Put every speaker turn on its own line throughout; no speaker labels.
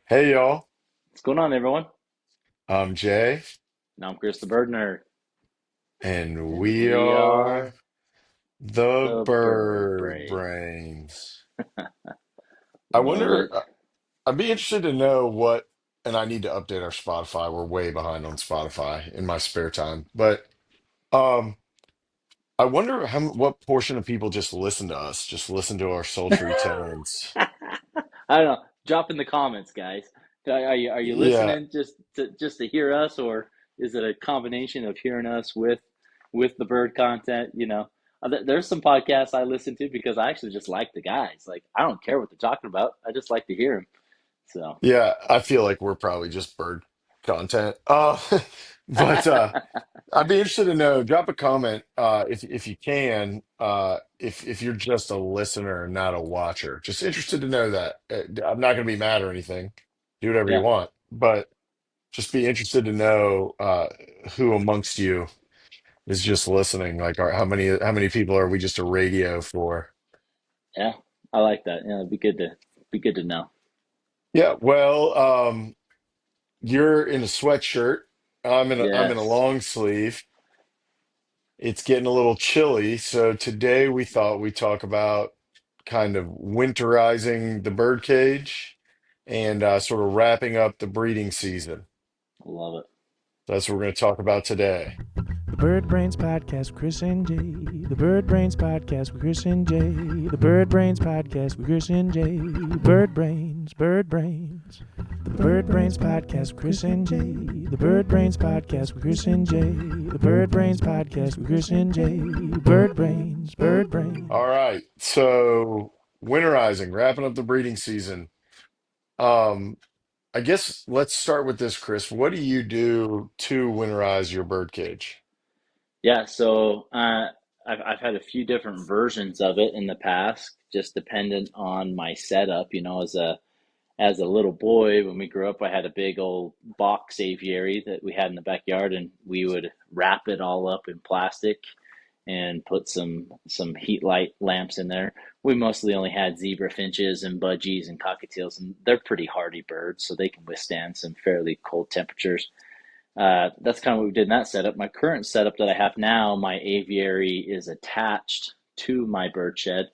Hey y'all,
What's going on, everyone?
I'm Jay,
Now I'm Chris the Bird Nerd,
and
and
we
we
are
are
the
the Bird
Bird
Brain.
Brains. I
Love
wonder,
it.
I'd be interested to know what, and I need to update our Spotify. We're way behind on Spotify in my spare time, but um, I wonder what portion of people just listen to us, just listen to our sultry tones.
I don't know. Drop in the comments, guys. Are you
Yeah,
listening just to hear us, or is it a combination of hearing us with the bird content? There's some podcasts I listen to because I actually just like the guys. Like I don't care what they're talking about. I just like to hear them. So
yeah, I feel like we're probably just bird content. But I'd be interested to know. Drop a comment if you can. If you're just a listener and not a watcher, just interested to know that. I'm not going to be mad or anything. Do whatever you
yeah,
want, but just be interested to know who amongst you is just listening. Like, how many people are we just a radio for?
yeah, I like that. Yeah, it'd be good to know.
Yeah. Well, you're in a sweatshirt. I'm in a
Yes,
long sleeve. It's getting a little chilly, so today we thought we'd talk about kind of winterizing the birdcage and sort of wrapping up the breeding season.
I love it.
That's what we're going to talk about today.
The Bird Brains Podcast with Chris and Jay. The Bird Brains Podcast with Chris and Jay. The Bird Brains Podcast with Chris and Jay. Bird Brains, Bird Brains. The Bird Brains Podcast with Chris and Jay. The Bird Brains Podcast with Chris and Jay. The Bird Brains Podcast with Chris and Jay. Bird Brains, Bird Brains.
All right, so winterizing, wrapping up the breeding season. Um, I guess let's start with this, Chris. What do you do to winterize your birdcage?
Yeah, so I've had a few different versions of it in the past, just dependent on my setup. As a little boy, when we grew up, I had a big old box aviary that we had in the backyard, and we would wrap it all up in plastic and put some heat light lamps in there. We mostly only had zebra finches and budgies and cockatiels, and they're pretty hardy birds, so they can withstand some fairly cold temperatures. That's kind of what we did in that setup. My current setup that I have now, my aviary is attached to my bird shed.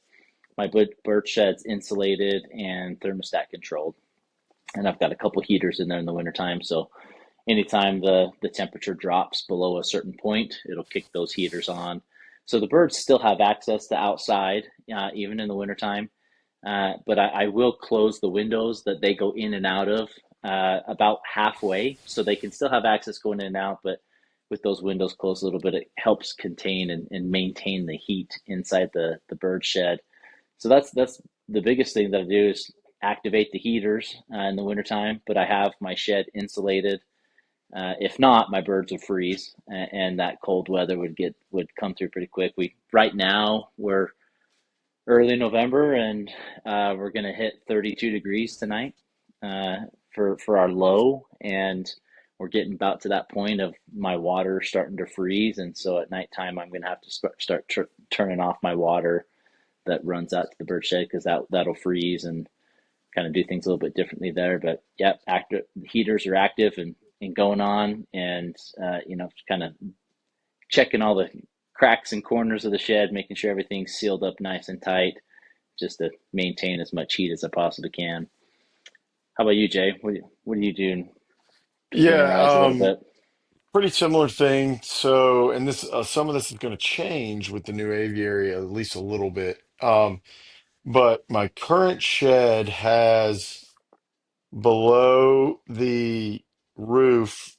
My bird shed's insulated and thermostat controlled, and I've got a couple heaters in there in the wintertime. So anytime the temperature drops below a certain point, it'll kick those heaters on. So the birds still have access to outside, even in the wintertime. But I will close the windows that they go in and out of about halfway, so they can still have access going in and out. But with those windows closed a little bit, it helps contain and maintain the heat inside the bird shed. So that's the biggest thing that I do is activate the heaters in the wintertime. But I have my shed insulated. If not, my birds would freeze, and that cold weather would come through pretty quick. We right now we're early November, and we're going to hit 32 degrees tonight uh, for our low, and we're getting about to that point of my water starting to freeze, and so at nighttime I'm going to have to start turning off my water that runs out to the bird shed because that'll freeze and kind of do things a little bit differently there. But yeah, active heaters are active and going on, and kind of checking all the cracks and corners of the shed, making sure everything's sealed up nice and tight, just to maintain as much heat as I possibly can. How about you, Jay? What do you do to
Yeah,
winterize a little bit?
pretty similar thing. So, and this some of this is going to change with the new aviary at least a little bit. But my current shed has below the roof,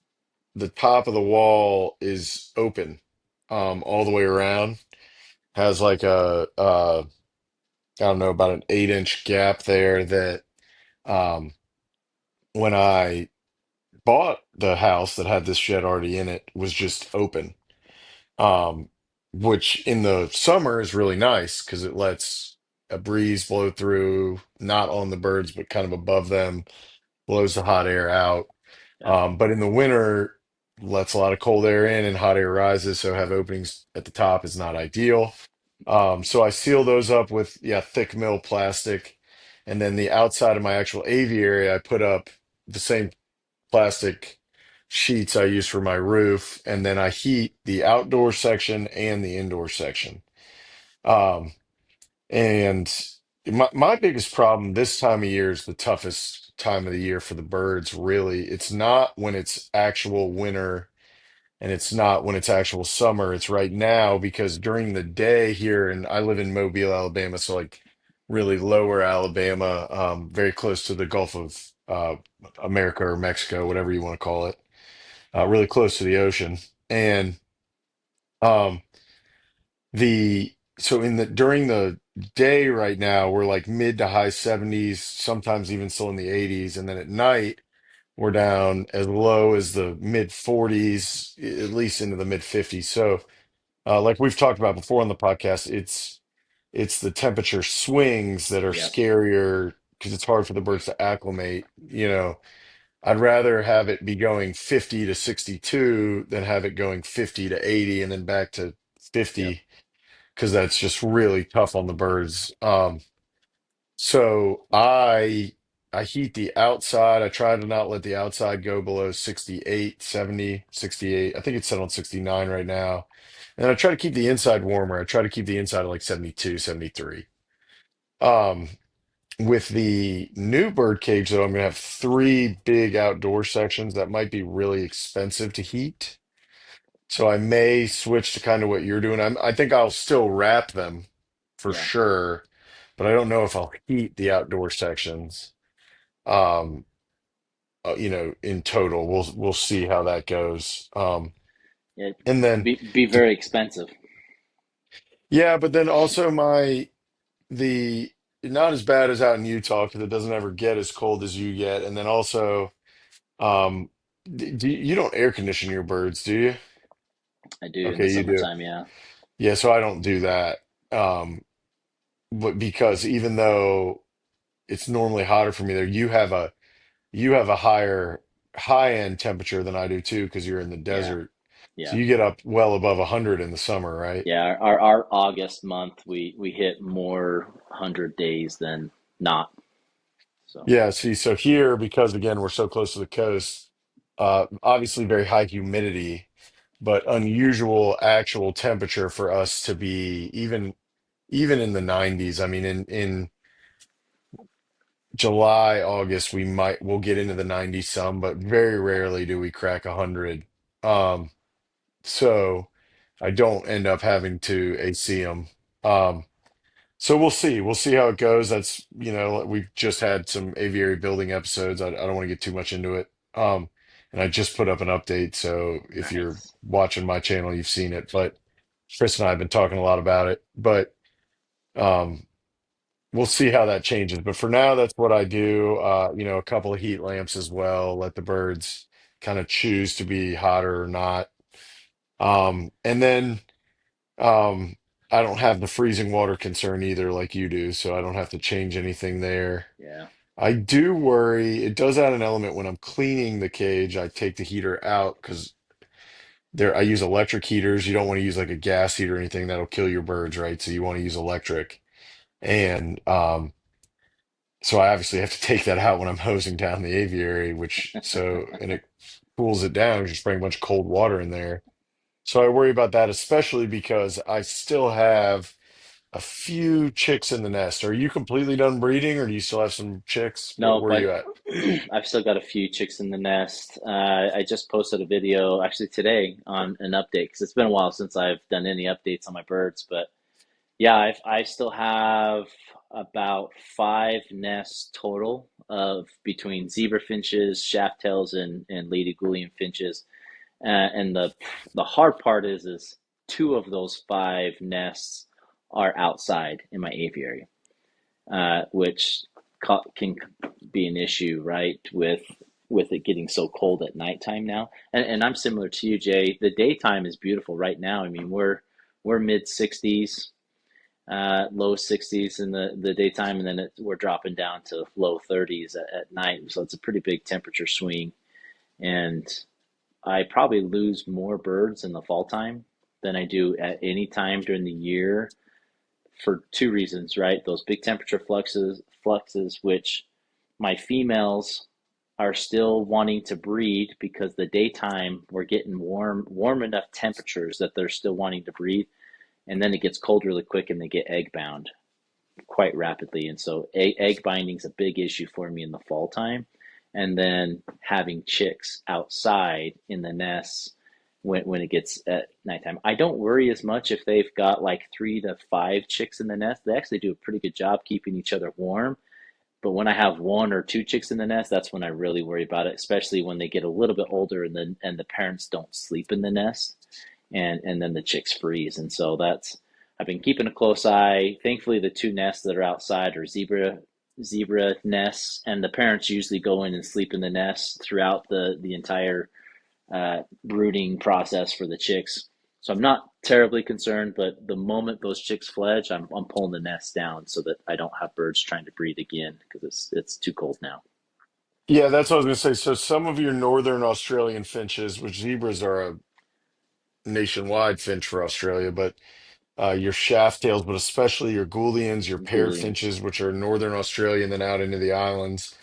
the top of the wall is open, all the way around. Has like I don't know, about an 8-inch gap there that, um, when I bought the house that had this shed already in it was just open. um, which in the summer is really nice because it lets a breeze blow through, not on the birds, but kind of above them, blows the hot air out.
Yeah,
But in the winter, lets a lot of cold air in and hot air rises, so have openings at the top is not ideal. So I seal those up with, yeah, thick mill plastic. And then the outside of my actual aviary, I put up. the same plastic sheets I use for my roof, and then I heat the outdoor section and the indoor section. Um, and my biggest problem this time of year is the toughest time of the year for the birds, really. It's not when it's actual winter and it's not when it's actual summer. It's right now because during the day here, and I live in Mobile, Alabama, so like really lower Alabama, very close to the Gulf of America or Mexico, whatever you want to call it, really close to the ocean. And um, so in the during the day right now, we're like mid to high 70s, sometimes even still in the 80s, and then at night we're down as low as the mid 40s, at least into the mid 50s. So, like we've talked about before on the podcast, it's the temperature swings that are
Yep.
scarier because it's hard for the birds to acclimate. I'd rather have it be going 50 to 62 than have it going 50 to 80 and then back to
Yep.
50 because that's just really tough on the birds. So I heat the outside. I try to not let the outside go below 68, 70, 68. I think it's set on 69 right now. And I try to keep the inside warmer. I try to keep the inside at like 72, 73. Um, with the new bird cage, though, I'm gonna have three big outdoor sections that might be really expensive to heat. So I may switch to kind of what you're doing. I think I'll still wrap them for
Yeah.
sure, but I don't know if I'll heat the outdoor sections. Um, in total, we'll see how that goes.
Yeah.
And then,
Be
to,
very expensive.
yeah, but then also the not as bad as out in Utah because it doesn't ever get as cold as you get. And then also, um, you don't air condition your birds, do you?
I do in the
Okay, you do.
summertime. Yeah.
Yeah, so I don't do that. But because even though it's normally hotter for me there, you have a higher high end temperature than I do too, because you're in the
Yeah.
desert. So
Yeah.
you get up well above 100 in the summer, right?
Yeah. Our August month, we hit more 100 days than not. So
Yeah, see, so here, because again, we're so close to the coast, obviously very high humidity, but unusual actual temperature for us to be even in the 90s. I mean, in July, August, we'll get into the 90s some, but very rarely do we crack 100. Um, so I don't end up having to AC them. Um, so we'll see. We'll see how it goes. We've just had some aviary building episodes. I don't want to get too much into it. And I just put up an update. So if you're
nice.
watching my channel, you've seen it. But Chris and I have been talking a lot about it. But um, we'll see how that changes. But for now, that's what I do. A couple of heat lamps as well. Let the birds kind of choose to be hotter or not. And then um, I don't have the freezing water concern either, like you do, so I don't have to change anything there.
Yeah.
I do worry, it does add an element when I'm cleaning the cage. I take the heater out because I use electric heaters. You don't want to use like a gas heater or anything that'll kill your birds, right? So you want to use electric. And so I obviously have to take that out when I'm hosing down the aviary, and it cools it down. You're spraying a bunch of cold water in there. So I worry about that, especially because I still have a few chicks in the nest. Are you completely done breeding, or do you still have some chicks?
No,
Where are
but
you at?
I've still got a few chicks in the nest. I just posted a video actually today on an update because it's been a while since I've done any updates on my birds. But yeah, I still have about 5 nests total of between zebra finches, shaft tails, and lady Gouldian finches. And the hard part is two of those 5 nests are outside in my aviary, which can be an issue, right? With it getting so cold at nighttime now. And I'm similar to you, Jay. The daytime is beautiful right now. I mean, we're mid 60s, low 60s in the daytime, and then we're dropping down to low 30s at night. So it's a pretty big temperature swing. And I probably lose more birds in the fall time than I do at any time during the year for two reasons, right? Those big temperature fluxes, which my females are still wanting to breed because the daytime we're getting warm enough temperatures that they're still wanting to breed, and then it gets cold really quick and they get egg bound quite rapidly. And so egg binding is a big issue for me in the fall time. And then having chicks outside in the nests when it gets at nighttime. I don't worry as much if they've got like 3 to 5 chicks in the nest. They actually do a pretty good job keeping each other warm. But when I have 1 or 2 chicks in the nest, that's when I really worry about it, especially when they get a little bit older and the parents don't sleep in the nest and then the chicks freeze. And so that's I've been keeping a close eye. Thankfully, the 2 nests that are outside are zebra nests, and the parents usually go in and sleep in the nest throughout the entire brooding process for the chicks. So I'm not terribly concerned, but the moment those chicks fledge, I'm pulling the nest down so that I don't have birds trying to breed again because it's too cold now.
Yeah, that's what I was going to say. So some of your northern Australian finches, which zebras are a nationwide finch for Australia, but your shaft tails, but especially your Gouldians, your paired
Goulians,
finches, which are northern Australia and then out into the islands,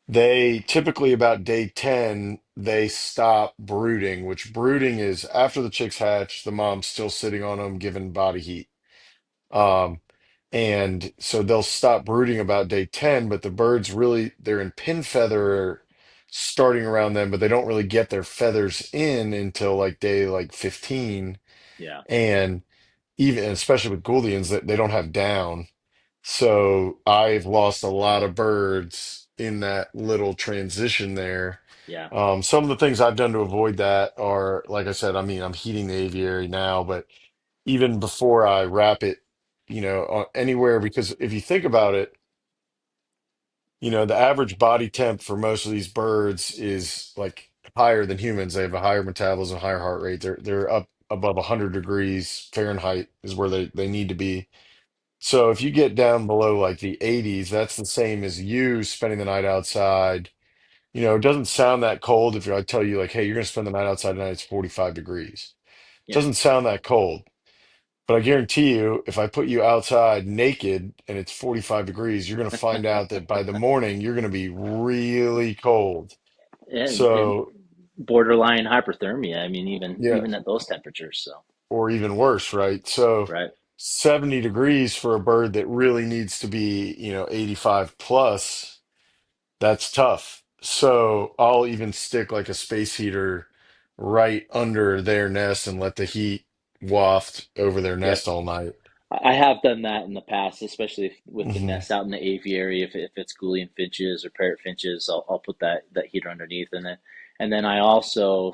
they typically about day 10, they stop brooding, which brooding is after the chicks hatch, the mom's still sitting on them, giving body heat. Um, and so they'll stop brooding about day 10, but the birds really, they're in pin feather starting around them, but they don't really get their feathers in until like day like 15.
yeah,
And even, especially with Gouldians, that they don't have down. So I've lost a lot of birds in that little transition there.
yeah,
Some of the things I've done to avoid that are, like I said, I mean, I'm heating the aviary now, but even before I wrap it, anywhere, because if you think about it, the average body temp for most of these birds is like higher than humans. They have a higher metabolism, higher heart rate. They're up above 100 degrees Fahrenheit is where they need to be. So if you get down below like the 80s, that's the same as you spending the night outside. It doesn't sound that cold if I tell you like, hey, you're going to spend the night outside tonight, it's 45 degrees. It
yeah.
doesn't sound that cold. But I guarantee you, if I put you outside naked and it's 45 degrees, you're going to find out that by the morning, you're going to be really cold.
And
So,
borderline hyperthermia. I mean, even
yeah,
even at those temperatures. So
or even worse, right? So,
right,
70 degrees for a bird that really needs to be, 85 plus, that's tough. So, I'll even stick like a space heater right under their nest and let the heat waft over their
yep.
nest all night.
I have done that in the past, especially with the
Hmm.
nests out in the aviary. If it's Goulian finches or parrot finches, I'll put that heater underneath, and then I also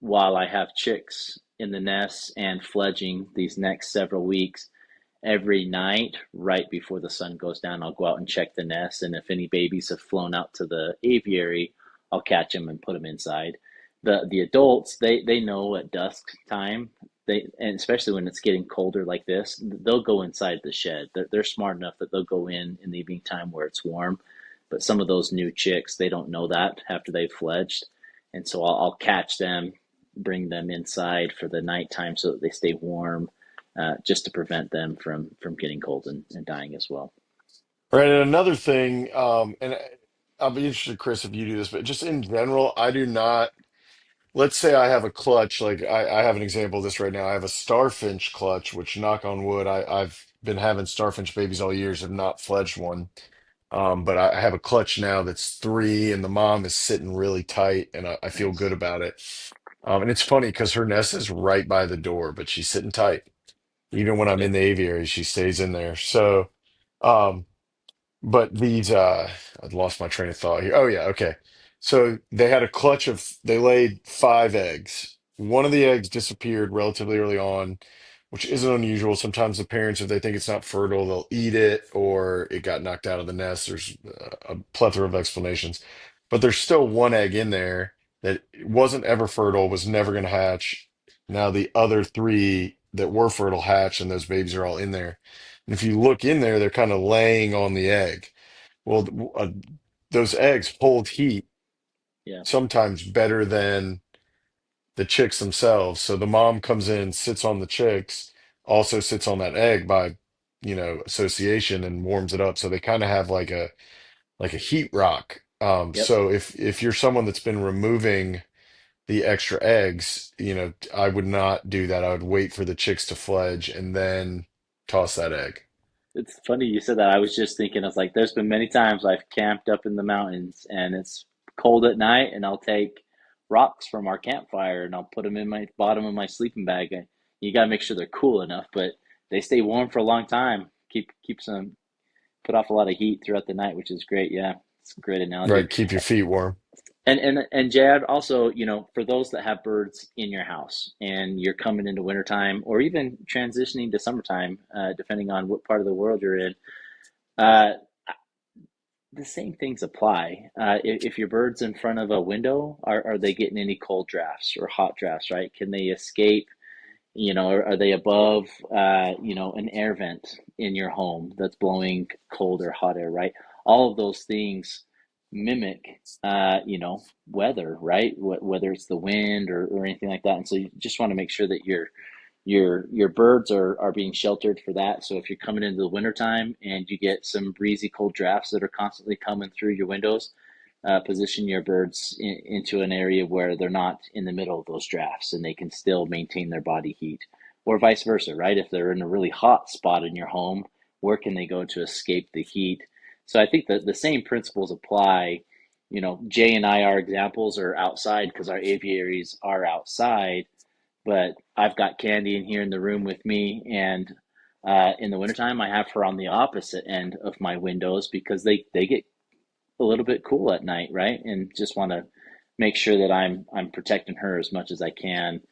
while I have chicks in the nests and fledging these next several weeks, every night right before the sun goes down, I'll go out and check the nest, and if any babies have flown out to the aviary, I'll catch them and put them inside. The adults, they know at dusk time, and especially when it's getting colder like this, they'll go inside the shed. They're smart enough that they'll go in the evening time where it's warm. But some of those new chicks, they don't know that after they've fledged, and so I'll catch them, bring them inside for the nighttime so that they stay warm, just to prevent them from getting cold and dying as well.
Right, and another thing, I'll be interested, Chris, if you do this, but just in general, I do not. Let's say I have a clutch, like I have an example of this right now. I have a starfinch clutch, which knock on wood, I've been having starfinch babies all years, have not fledged one. But I have a clutch now that's 3, and the mom is sitting really tight, and I feel good
Nice.
about it. And it's funny because her nest is right by the door, but she's sitting tight. Even when I'm in
Good.
the aviary, she stays in there. So. Um, but these, I lost my train of thought here. Oh yeah, okay. So they had a clutch they laid 5 eggs. One of the eggs disappeared relatively early on, which isn't unusual. Sometimes the parents, if they think it's not fertile, they'll eat it, or it got knocked out of the nest. There's a plethora of explanations. But there's still one egg in there that wasn't ever fertile, was never going to hatch. Now the other 3 that were fertile hatched, and those babies are all in there. And if you look in there, they're kind of laying on the egg. Well, those eggs hold heat
Yeah.
sometimes better than the chicks themselves. So the mom comes in, sits on the chicks, also sits on that egg by, association and warms it up. So they kind of have like a heat rock
Yep.
So if you're someone that's been removing the extra eggs, I would not do that. I would wait for the chicks to fledge and then toss that egg.
It's funny you said that. I was just thinking, I was like, there's been many times I've camped up in the mountains and it's cold at night, and I'll take rocks from our campfire and I'll put them in my bottom of my sleeping bag. And you got to make sure they're cool enough, but they stay warm for a long time. Keep some put off a lot of heat throughout the night, which is great. Yeah, it's a great analogy.
Right, keep your feet warm.
And Jad, also, for those that have birds in your house and you're coming into wintertime or even transitioning to summertime, depending on what part of the world you're in, uh, the same things apply. If your bird's in front of a window, are they getting any cold drafts or hot drafts, right? Can they escape? Are they above, an air vent in your home that's blowing cold or hot air, right? All of those things mimic, weather, right? Whether it's the wind or anything like that. And so you just want to make sure that your birds are being sheltered for that. So if you're coming into the wintertime and you get some breezy cold drafts that are constantly coming through your windows, position your birds into an area where they're not in the middle of those drafts and they can still maintain their body heat. Or vice versa, right? If they're in a really hot spot in your home, where can they go to escape the heat? So I think that the same principles apply. Jay and I, our examples are outside because our aviaries are outside, but I've got Candy in here in the room with me, and in the wintertime, I have her on the opposite end of my windows because they get a little bit cool at night, right? And just want to make sure that I'm protecting her as much as I can,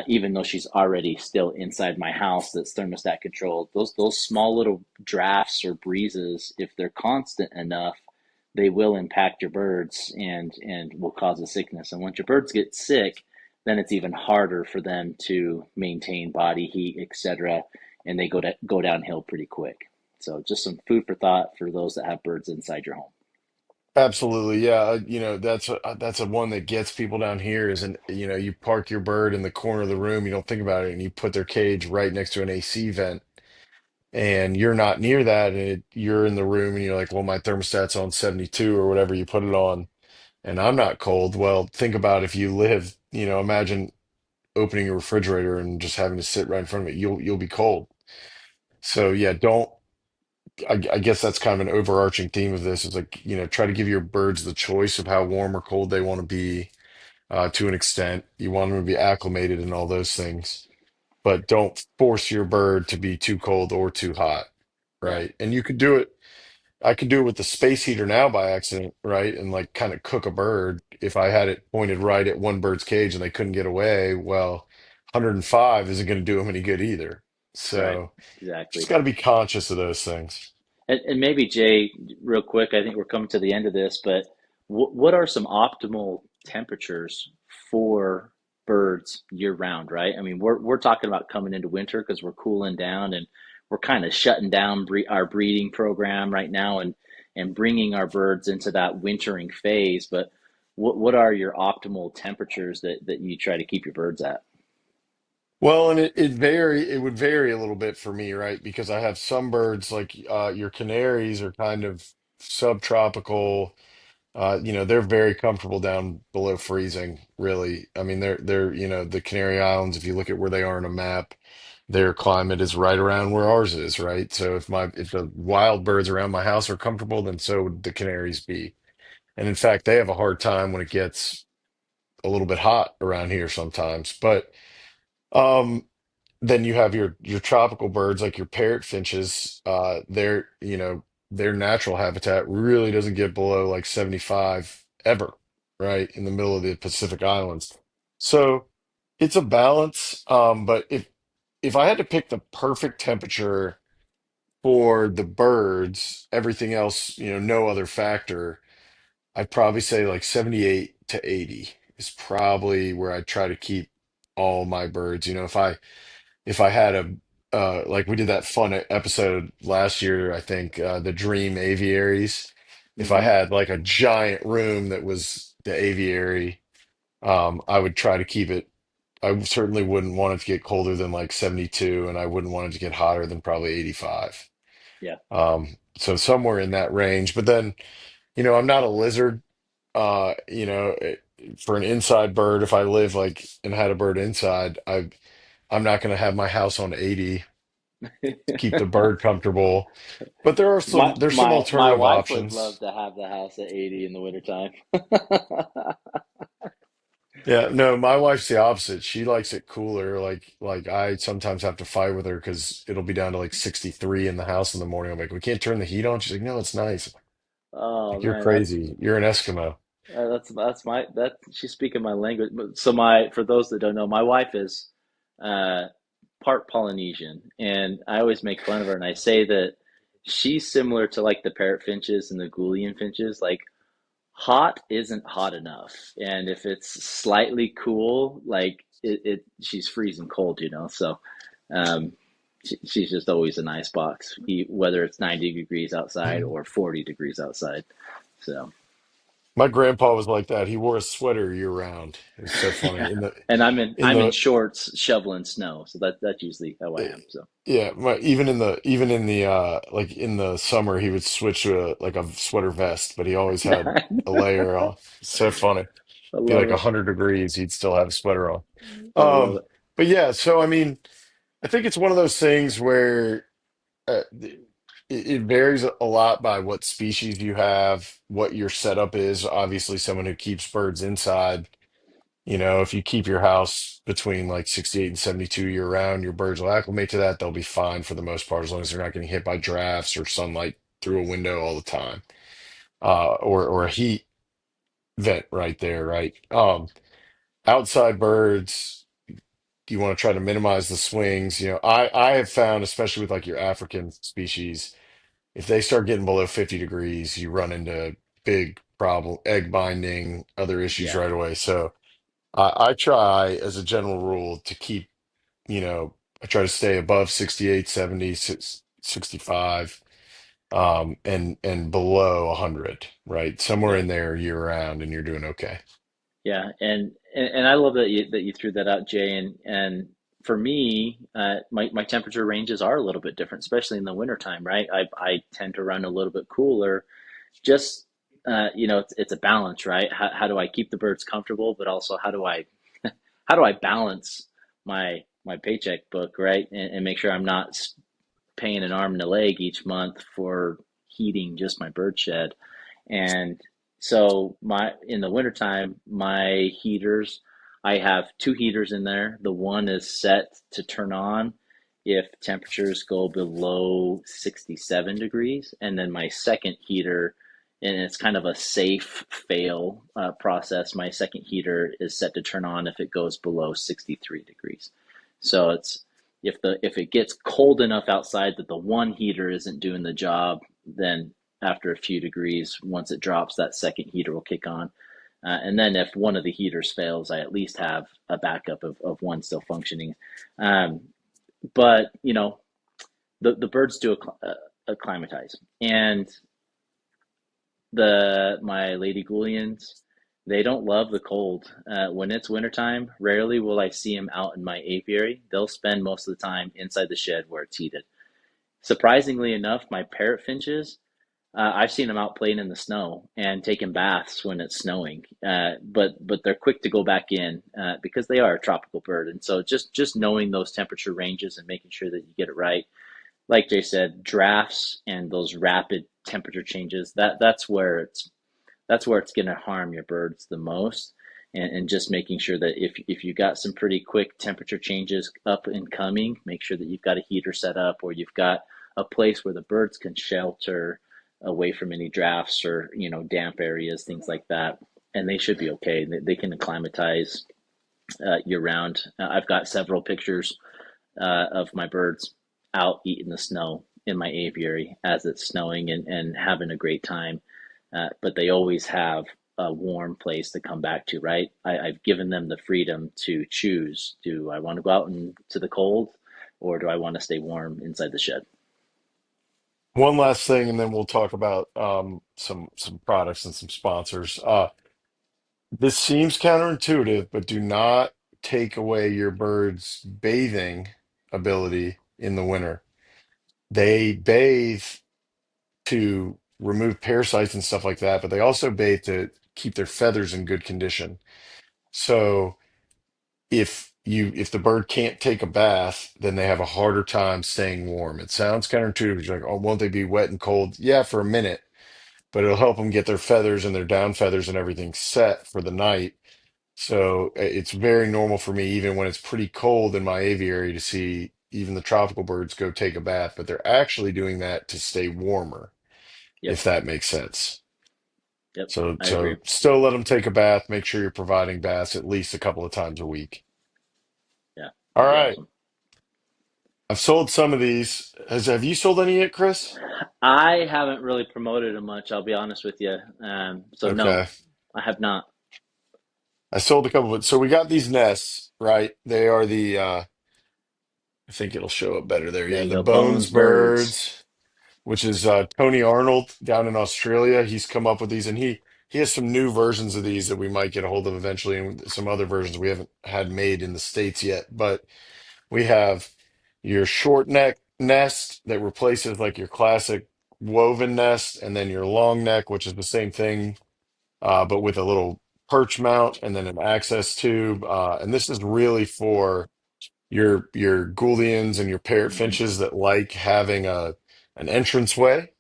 even though she's already still inside my house that's thermostat controlled. Those small little drafts or breezes, if they're constant enough, they will impact your birds and will cause a sickness. And once your birds get sick, then it's even harder for them to maintain body heat, etc., and they go downhill pretty quick. So just some food for thought for those that have birds inside your home.
Absolutely. Yeah. That's a one that gets people down here is you park your bird in the corner of the room, you don't think about it, and you put their cage right next to an AC vent, and you're not near that, and you're in the room and you're like, well, my thermostat's on 72 or whatever you put it on, and I'm not cold. Well, think about if you live, imagine opening a refrigerator and just having to sit right in front of it. You'll be cold. So yeah, don't I guess that's kind of an overarching theme of this is like, try to give your birds the choice of how warm or cold they want to be, to an extent. You want them to be acclimated and all those things, but don't force your bird to be too cold or too hot,
Yeah.
right? And you could do it. I could do it with the space heater now by accident, right? And like kind of cook a bird if I had it pointed right at one bird's cage and they couldn't get away. Well, 105 isn't going to do them any good either.
Right.
So just
Exactly.
got to be conscious of those things.
And maybe Jay, real quick, I think we're coming to the end of this, but what are some optimal temperatures for birds year round, right? I mean, we're talking about coming into winter because we're cooling down and we're kind of shutting down our breeding program right now and bringing our birds into that wintering phase. But what are your optimal temperatures that you try to keep your birds at?
Well, and it would vary a little bit for me, right? Because I have some birds like your canaries are kind of subtropical. They're very comfortable down below freezing, really. I mean, they're the Canary Islands, if you look at where they are on a map, their climate is right around where ours is, right? So if the wild birds around my house are comfortable, then so would the canaries be. And in fact, they have a hard time when it gets a little bit hot around here sometimes. But um then you have your tropical birds like your parrot finches. Their natural habitat really doesn't get below like 75 ever, right? In the middle of the Pacific Islands. So it's a balance. But if I had to pick the perfect temperature for the birds, everything else, no other factor, I'd probably say like 78 to 80 is probably where I try to keep all my birds. If I had a like we did that fun episode last year, I think the dream aviaries. If I
Hmm.
had like a giant room that was the aviary, I would try to keep it. I certainly wouldn't want it to get colder than like 72, and I wouldn't want it to get hotter than probably 85.
Yeah.
So somewhere in that range. But then, I'm not a lizard. for an inside bird, if I live like and had a bird inside, I'm not going to have my house on 80 to keep the bird comfortable. But there's some
My
alternative
wife would love
options.
to have the house at 80 in the wintertime.
Yeah, no, my wife's the opposite. She likes it cooler. Like I sometimes have to fight with her because it'll be down to like 63 in the house in the morning. I'm like, we can't turn the heat on. She's like, no, it's nice.
Oh
Like, you're
man, that's
crazy. You're an Eskimo.
that's my that she's speaking my language. So my for those that don't know, my wife is uh part Polynesian, and I always make fun of her, and I say that she's similar to like the parrot finches and the Gouldian finches. Like hot isn't hot enough, and if it's slightly cool, like she's freezing cold, you know. So um, she's just always an ice box, whether it's 90 degrees outside or 40 degrees outside. So.
My grandpa was like that. He wore a sweater year round. It was so funny.
And
In
I'm in
the
shorts shoveling snow, so that's usually how I
eh,
am. So
yeah, even in the like in the summer he would switch to a sweater vest, but he always had
I
a layer on. So funny. Be
love
like
it.
100 degrees, he'd still have a sweater on.
I love
Um,
it.
but yeah, so I mean, I think it's one of those things where it varies a lot by what species you have, what your setup is. Obviously, someone who keeps birds inside, if you keep your house between like 68 and 72 year round, your birds will acclimate to that. They'll be fine for the most part, as long as they're not getting hit by drafts or sunlight through a window all the time, or a heat vent right there, right? Outside birds, you want to try to minimize the swings. I have found, especially with like your African species, if they start getting below 50 degrees, you run into big problem, egg binding, other issues
Yeah,
right away. So I try, as a general rule, to keep, I try to stay above 68, 70, 65, and below 100, right? Somewhere
yeah,
in there year round, and you're doing okay.
yeah. And I love that you threw that out, Jay. And for me, my temperature ranges are a little bit different, especially in the wintertime, right? I tend to run a little bit cooler. Just it's a balance, right? How do I keep the birds comfortable, but also how do I balance my paycheck book, right? And make sure I'm not paying an arm and a leg each month for heating just my bird shed. And so my in the wintertime, my heaters, I have two heaters in there. The one is set to turn on if temperatures go below 67 degrees. And then my second heater, and it's kind of a safe fail process. My second heater is set to turn on if it goes below 63 degrees. So it's if it gets cold enough outside that the one heater isn't doing the job, then after a few degrees, once it drops, that second heater will kick on. And then if one of the heaters fails, I at least have a backup of one still functioning. Um, but the birds do acclimatize, and the my lady Goulians, they don't love the cold. When it's wintertime, rarely will I see them out in my aviary. They'll spend most of the time inside the shed where it's heated. Surprisingly enough, my parrot finches, I've seen them out playing in the snow and taking baths when it's snowing. But they're quick to go back in because they are a tropical bird, and so just knowing those temperature ranges and making sure that you get it right, like Jay said, drafts and those rapid temperature changes, that's where it's going to harm your birds the most. And just making sure that if you got some pretty quick temperature changes up and coming, make sure that you've got a heater set up, or you've got a place where the birds can shelter away from any drafts or damp areas, things like that. And they should be okay. They can acclimatize year round. I've got several pictures of my birds out eating the snow in my aviary as it's snowing and having a great time. But they always have a warm place to come back to, right? I've given them the freedom to choose. Do I want to go out into the cold, or do I want to stay warm inside the shed?
One last thing, and then we'll talk about some products and some sponsors. This seems counterintuitive, but do not take away your bird's bathing ability in the winter. They bathe to remove parasites and stuff like that, but they also bathe to keep their feathers in good condition. So if the bird can't take a bath, then they have a harder time staying warm. It sounds counterintuitive. You're like, oh, won't they be wet and cold? Yeah, for a minute, but it'll help them get their feathers and their down feathers and everything set for the night. So it's very normal for me, even when it's pretty cold in my aviary, to see even the tropical birds go take a bath, but they're actually doing that to stay warmer,
Yep.
if that makes sense.
Yep.
So
I agree.
so still let them take a bath. Make sure you're providing baths at least a couple of times a week.
Yeah.
All
That'd be
right.
awesome.
I've sold some of these. Have you sold any yet, Chris?
I haven't really promoted them much, I'll be honest with you. So no,
Okay.
I have not.
I sold a couple of it. So we got these nests, right? They are the I think it'll show up better there.
There
Yeah,
you
the
go.
Bones
Bones birds.
birds, which is Tony Arnold down in Australia. He's come up with these, and he has some new versions of these that we might get a hold of eventually, and some other versions we haven't had made in the States yet. But we have your short neck nest that replaces like your classic woven nest, and then your long neck, which is the same thing, but with a little perch mount and then an access tube. And this is really for your Gouldians and your parrot finches that like having an entranceway.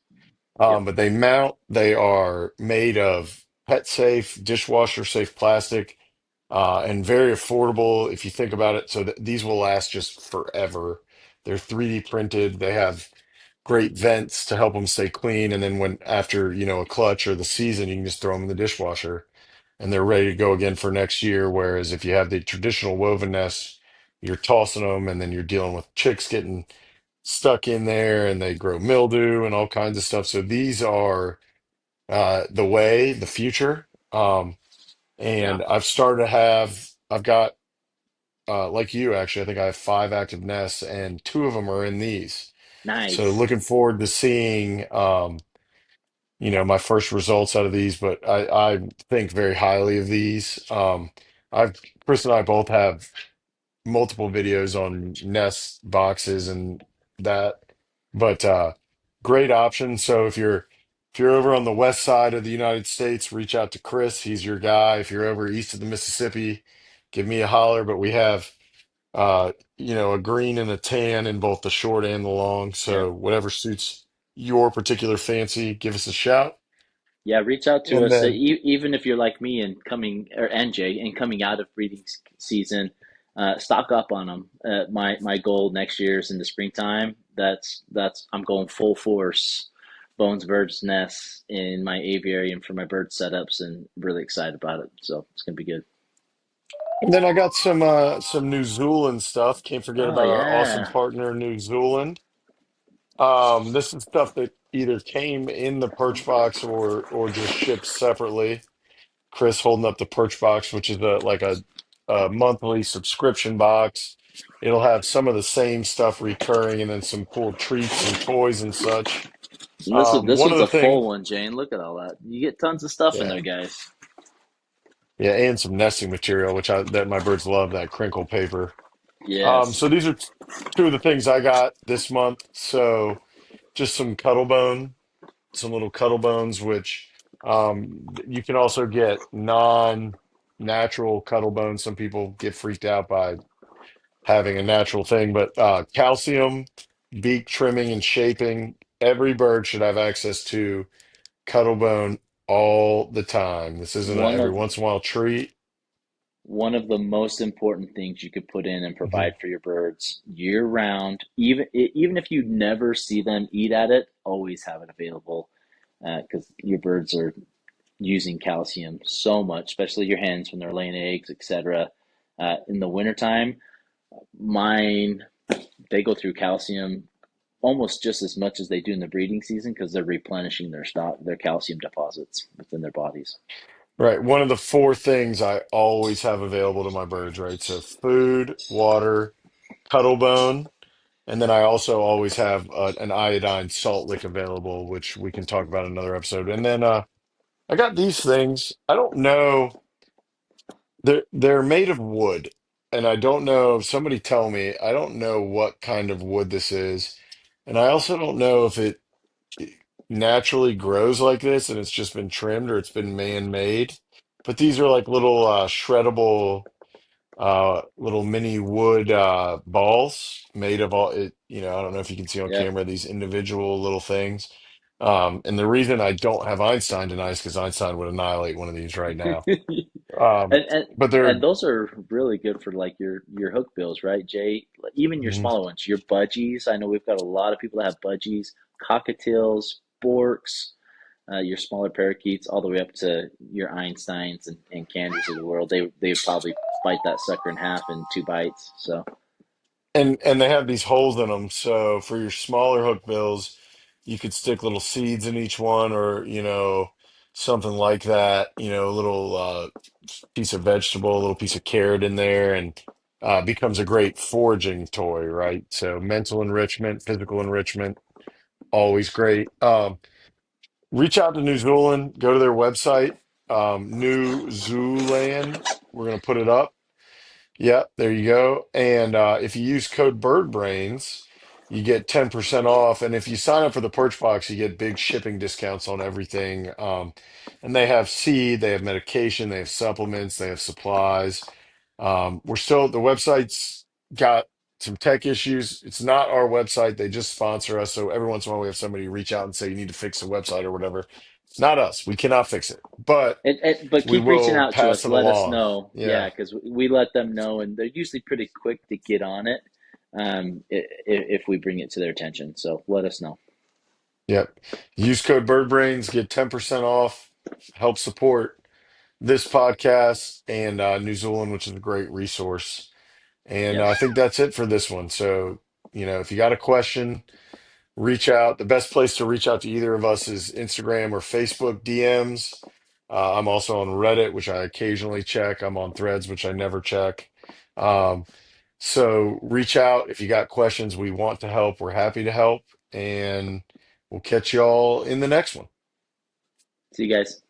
Yep.
But they are made of pet safe, dishwasher safe plastic, and very affordable if you think about it. So these will last just forever. They're 3D printed. They have great vents to help them stay clean. And then when after, a clutch or the season, you can just throw them in the dishwasher and they're ready to go again for next year. Whereas if you have the traditional woven nests, you're tossing them and then you're dealing with chicks getting stuck in there and they grow mildew and all kinds of stuff. So these are the future.
Yeah.
And I've got like you actually, I think I have 5 active nests and 2 of them are in these. So
Nice.
looking forward to seeing my first results out of these, but I think very highly of these. I've Chris and I both have multiple videos on Nest boxes and that, but great option. So if you're over on the west side of the United States, reach out to Chris. He's your guy. If you're over east of the Mississippi, give me a holler. But we have a green and a tan in both the short and the long.
Yeah.
So whatever suits your particular fancy, give us a shout.
Yeah, reach out to
And
us.
then
Even if you're like me and coming, or NJ, and coming out of breeding season, stock up on them. My goal next year is in the springtime. That's I'm going full force, bones, birds, nests in my aviary and for my bird setups, and really excited about it. So it's gonna be good.
and then I got some New Zealand stuff. Can't forget
Oh
about our awesome
yeah,
partner, New Zealand. This is stuff that either came in the perch box or just shipped separately. Chris holding up the perch box, which is a monthly subscription box. It'll have some of the same stuff recurring, and then some cool treats and toys and such.
this
One of
one's
the
a
things,
full one, Jane. Look at all that. You get tons of stuff in
yeah,
there, guys.
yeah, and some nesting material, which that my birds love, that crinkle paper.
Yes.
So these are 2 of the things I got this month. So just some little cuttle bones, which you can also get non-natural cuttle bones. Some people get freaked out by having a natural thing, but calcium, beak trimming and shaping. Every bird should have access to cuttle bone all the time. This isn't a
One
every
of
once in a while treat.
one of the most important things you could put in and
Mhm.
provide for your birds year round, even if you never see them eat at it, always have it available because your birds are using calcium so much, especially your hens when they're laying eggs, etc. In the wintertime, mine, they go through calcium almost just as much as they do in the breeding season because they're replenishing their calcium deposits within their bodies.
Right. One of the 4 things I always have available to my birds, right? So food, water, cuttle bone, and then I also always have an iodine salt lick available, which we can talk about in another episode. And then I got these things. I don't know. They're made of wood, and I don't know. Somebody tell me. I don't know what kind of wood this is, and I also don't know if it naturally grows like this and it's just been trimmed or it's been man-made. but these are like little shreddable little mini wood balls made of all it, I don't know if you can see on
Yep.
camera these individual little things. And the reason I don't have Einstein tonight is because Einstein would annihilate one of these right now.
And, and
But
and
they're
those are really good for like your hook bills, right, Jay? Like, even your
mhm.
smaller ones, your budgies. I know we've got a lot of people that have budgies, cockatiels, borks, your smaller parakeets, all the way up to your Einsteins and candies of the world. They probably bite that sucker in half in 2 bites. So
And they have these holes in them. So for your smaller hook bills, you could stick little seeds in each one, or something like that. A little piece of vegetable, a little piece of carrot in there, and becomes a great foraging toy, right? So mental enrichment, physical enrichment, always great. Reach out to New Zealand, go to their website, New Zooland. We're gonna put it up. Yep, there you go. And if you use code BirdBrains, you get 10% off. And if you sign up for the Perch Box, you get big shipping discounts on everything. And they have seed, they have medication, they have supplements, they have supplies. The website's got some tech issues. It's not our website. They just sponsor us. So every once in a while, we have somebody reach out and say, you need to fix the website or whatever. Not us. We cannot fix it, but
but
we
keep reaching
will
out to
pass
us.
it
Let us
along.
know. Yeah,
Yeah.
because we let them know, and they're usually pretty quick to get on it. If we bring it to their attention, so let us know.
Yep. Use code BirdBrains, get 10% off, help support this podcast and New Zealand, which is a great resource. And
Yep.
I think that's it for this one. So, if you got a question, reach out. The best place to reach out to either of us is Instagram or Facebook DMs. I'm also on Reddit, which I occasionally check. I'm on Threads, which I never check. Um, so reach out if you got questions. We want to help. We're happy to help. And we'll catch y'all in the next one.
See you guys.